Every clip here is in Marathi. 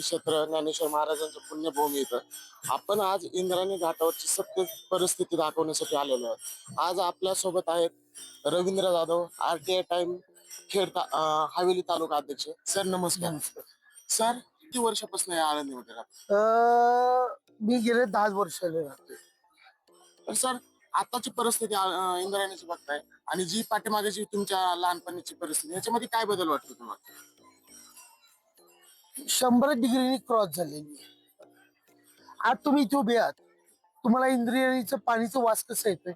तीर्थक्षेत्र ज्ञानेश्वर महाराजांचं पुण्यभूमी इथं आपण आज इंद्रायणी घाटावरची सत्य परिस्थिती दाखवण्यासाठी आलेलो आहोत. आज आपल्या सोबत आहेत रवींद्र जाधव, RTI टाइम खेड हवेली तालुका अध्यक्ष. सर नमस्कार. सर किती वर्षापासून या आळंदीमध्ये राहतात? मी गेले 10 वर्ष राहते. तर सर आताची परिस्थिती इंद्रायणीची बघताय आणि जी पाठीमागेची तुमच्या लहानपणीची परिस्थिती याच्यामध्ये काय बदल वाटतो तुम्हाला? 100 डिग्रीनी क्रॉस झालेली आहे. आज तुम्ही इथे उभे आहात, तुम्हाला इंद्रियणीचं पाणीचं वास कसं येतंय?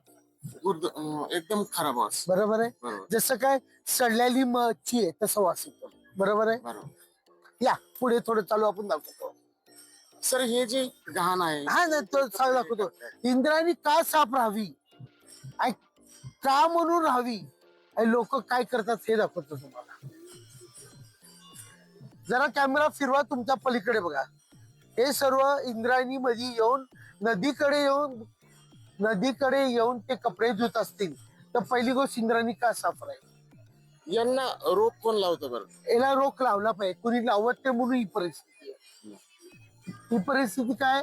एकदम खराब वास. बरोबर आहे. बरोबर. जसं काय सडलेली मच्छी आहे तसं वास येतो. बरोबर आहे. बरोबर. या पुढे थोडं चालू आपण दाखवतो. सर हे जे घाण आहे हा ना, तो चालू दाखवतो. इंद्रायणी का साफ राहावी आणि का म्हणून राहावी, लोक काय करतात हे दाखवतो तुम्हाला. जरा कॅमेरा फिरवा तुमच्या पलीकडे बघा. हे सर्व इंद्रायणी मध्ये येऊन नदीकडे येऊन ते कपडे धुत असतील तर पहिली गोष्ट इंद्रायणी का साफ राहील? यांना रोग कोण लावतो बरं? याला रोख लावला पाहिजे. कुणी लावत नाही म्हणून ही परिस्थिती आहे. ही परिस्थिती काय,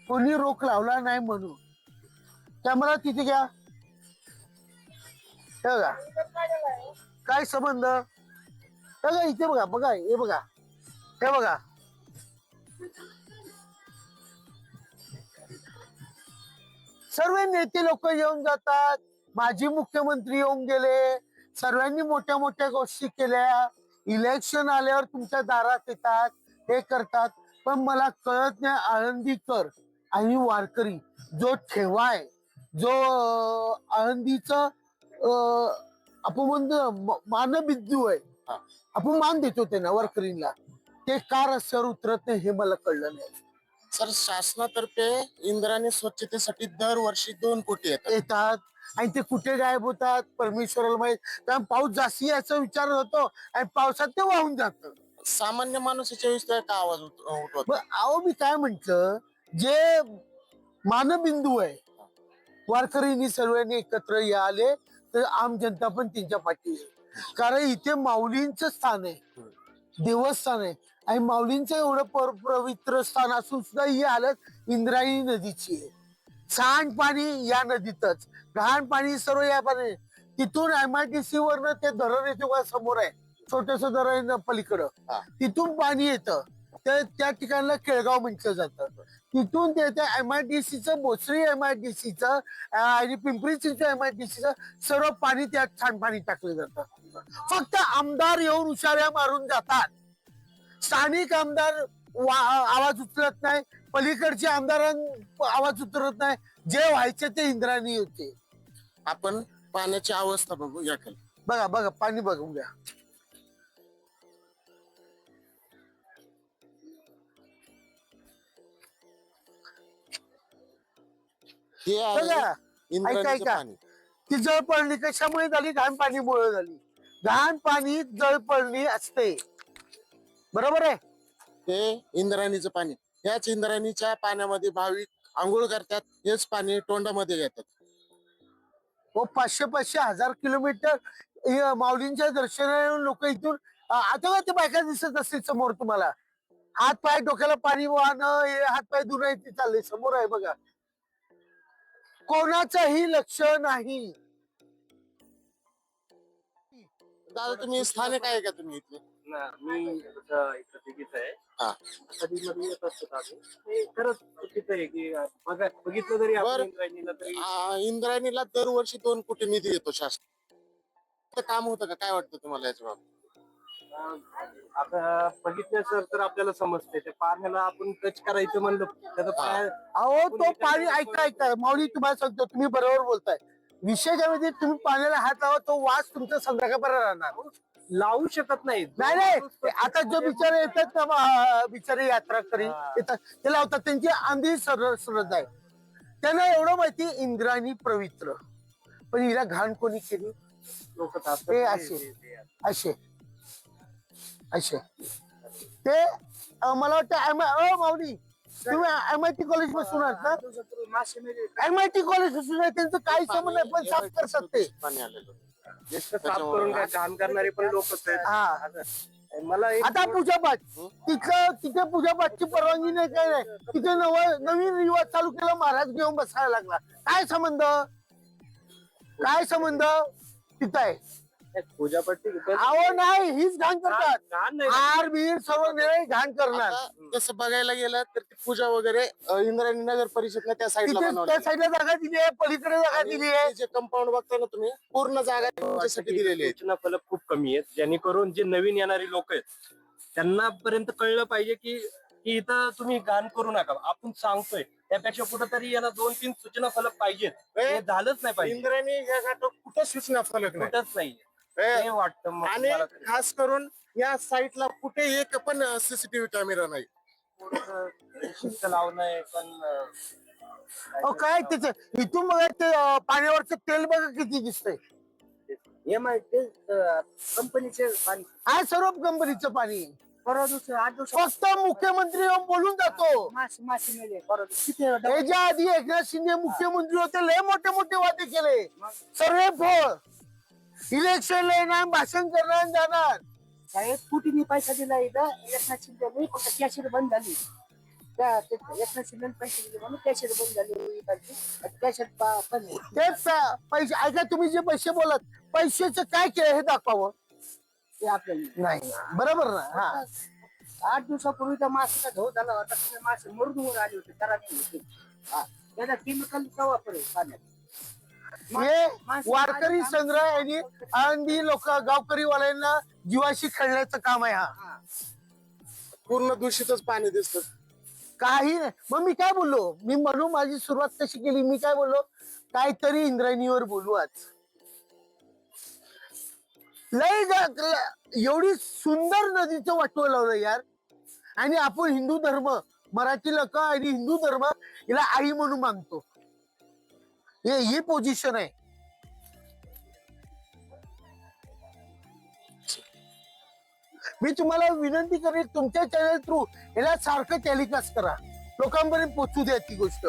कोणी रोख लावला नाही म्हणून. कॅमेरा तिथे घ्या. हे बघा काय संबंध. हे बघा इथे बघा, बघा हे बघा, हे बघा. सर्व नेते लोक येऊन जातात, माजी मुख्यमंत्री येऊन गेले, सर्वांनी मोठ्या मोठ्या गोष्टी केल्या. इलेक्शन आल्यावर तुमच्या दारात येतात, हे करतात. पण मला कळत नाही आळंदीकर आणि वारकरी जो ठेवाय, जो आळंदीचं आपण म्हणतो मानबिंदू आहे, आपण मान देतो त्यांना वारकरींना, ते का रस्त्यावर उतरत नाही हे मला कळलं नाही. सर शासनातर्फे इंद्रायणी स्वच्छतेसाठी दरवर्षी 2 कोटी येतात आणि ते कुठे गायब होतात परमेश्वराला माहित. कारण पाऊस जास्ती याचा विचार होतो आणि पावसात ते वाहून जात. सामान्य माणसाच्या विषयी का आवाज उठवत? अहो मी काय म्हंटल, जे मानबिंदू आहे, वारकरींनी सर्वांनी एकत्र आले तर आम जनता पण त्यांच्या पाठी आहे. कारण इथे माऊलींचं स्थान आहे, देवस्थान आहे आणि माऊलींचं एवढं पवित्र स्थान असून सुद्धा ही हालत इंद्रायणी नदीची आहे. सांडपाणी या नदीतच, घाण पाणी सर्व या पाणी. तिथून MIDC वरनं ते धरण येतो का समोर आहे, छोटस धरण पलीकडं, तिथून पाणी येतं. त्या ठिकाणला केळगाव म्हटलं जातं. तिथून ते MIDCचं, भोसरी MIDCचं आणि पिंपरी चिंचवड MIDCचं सर्व पाणी त्यात सांडपाणी टाकलं जातं. फक्त आमदार येऊन उशाऱ्या मारून जातात. स्थानिक आमदार आवाज उचलत नाही, पलीकडचे आमदार आवाज उतरत नाही. जे व्हायचे ते इंद्रायणी होते. आपण पाण्याची अवस्था बघू या खाली. बघा बघा पाणी बघून घ्या. हे आहे बघा इंद्रायणीचं ऐका पाणी. ती जळपळणी कशामुळे झाली? घाण पाणीमुळे झाली. घाण पाणी जळपळणी असते, बरोबर आहे. हे इंद्रायणीचं पाणी. याच इंद्रायणीच्या पाण्यामध्ये भाविक आंघोळ करतात, हेच पाणी तोंडामध्ये घेतात. व 500-500 हजार किलोमीटर माऊलींच्या दर्शनाला लोक इथून. आता ते बायका दिसत असतील समोर तुम्हाला, हात पाय डोक्याला पाणी वाहणं, हात पाय धुणं इथे चाललंय, समोर आहे बघा. कोणाचंही लक्ष नाही. दादा तुम्ही स्थानिक आहे का तुम्ही इथले? मी इथं तिकीच आहे. हा. कधी मध्ये येत असतो आम्ही. हे खरंच चुकीचं आहे की बघितलं तरी आपण इंद्रायणीला तरी इंद्रायणीला दरवर्षी 2 कोटी निधी येतो शासन. काम होतं का? काय वाटतं तुम्हाला याच्या बाबतीत? आता बघितलं तर आपल्याला समजते त्या पाण्याला आपण टच करायचं म्हणलं त्याचा पाय. अहो तो पाणी ऐका माऊली, तुम्हाला सांगतो, तुम्ही बरोबर बोलताय. विषय काय म्हणजे तुम्ही पाण्याला हात लावा, तो वास तुमचा संध्याकाळपर्यंत राहणार. लावू शकत नाही. नाही आता जो बिचारे येतात ना, बिचारे यात्रा करी येतात, ते लावतात, त्यांची आंधी सरळ आहे. त्यांना एवढं माहिती इंद्रायणी पवित्र, पण हिला घाण कोणी केली? लोक ते असे असे ते मला वाटतं. माऊली तुम्ही MIT कॉलेज पासून आहात ना? MIT कॉलेज पासून आहे, त्यांचं काही संबंध नाही, पण साफ करतात ते. पाणी आलेलं. साफ करून काय घाण करणारे पण लोकच आहेत. हा मला एक आता पूजापाठ तिथं तिथे पूजापाठची परवानगी नाही, काय नाही. तिथे नवीन रिवाज चालू केला, महाराज घेऊन बसायला लागला. काय संबंध, काय संबंध तिथं आहे? पूजापट्टी अहो नाही, हीच घाण करतात. घाण नाही. हार बीर सर्व निर्णय घाण करणार. आता तसं बघायला गेलं तर ती पूजा वगैरे इंद्रायणी नगर परिषदला त्या साईडला तिथे त्या साईडला जागा दिली आहे, पलीकडे जागा दिली आहे. जे कंपाऊंड बघता ना तुम्ही, पूर्ण जागा त्यांच्यासाठी दिलेली आहे. सूचना फलक खूप कमी आहेत, जेणेकरून जे नवीन येणारी लोक आहेत त्यांना पर्यंत कळलं पाहिजे की इथं तुम्ही घाण करू नका. आपण सांगतोय त्यापेक्षा कुठेतरी याला 2-3 सूचना फलक पाहिजेत. हे झालंच नाही पाहिजे, इंद्रायणी या घाटावर कुठं सूचना फलक नाही. कुठंच नाही. हे वाटतं मग आणि मला तरी. खास करून या साईटला कुठे एक पण सीसीटीव्ही कॅमेरा नाही. थोडंसं शिस्त लावणं पण अहो काय त्याचं इथून बघा, ते पाण्यावरचं तेल बघा किती दिसतंय. हे माहिती कंपनीचे पाणी हा सर्व कंपनीचं पाणी. परवा दिवशी 8 दिवस फक्त मुख्यमंत्री येऊन बोलून जातो. मासे मेले परवा दिवशी. किती याच्या आधी एकनाथ शिंदे मुख्यमंत्री होते, लय मोठे मोठे वादे केले. सर्व फळ इलेक्शन येणार, भाषण करणार, जाणार. साहेब कुठे पैसा दिला इथं एकनाथ शिंदे फक्त कॅशर बंद झाली. एकनाथ शिंदे पैसे दिले म्हणून कॅशर बंद झाली. कॅशर पण ते पैसे ऐका, तुम्ही जे पैसे बोलत, पैशाचं काय केलं हे दाखवावं. ते आपल्याला नाही बरोबर ना. हा 8 दिवसापूर्वीचा माशाचा धो झाला होता. ते मासे मरून वर आले होते, त्याला नाही होते. त्याला केमिकलचा वापर आहे पाण्यात. हे वारकरी संग्रह आणि आळंदी लोक गावकरीवाल्यांना जीवाशी खेळण्याचं काम आहे. हा पूर्ण दूषितच पाणी दिसतं. काही नाही. मग मी काय बोललो, मी म्हणून माझी सुरुवात कशी केली, मी काय बोललो, काहीतरी इंद्रायणीवर बोलू आज. लय एवढी सुंदर नदीचं वाटवं लावलं यार. आणि आपण हिंदू धर्म, मराठी लोक आणि हिंदू धर्म हिला आई म्हणून मानतो. ही पोझिशन आहे. मी तुम्हाला विनंती करेन, तुमच्या चॅनल थ्रू याला सारखं टेलिकास्ट करा, लोकांपर्यंत पोहोचू द्या ती गोष्ट.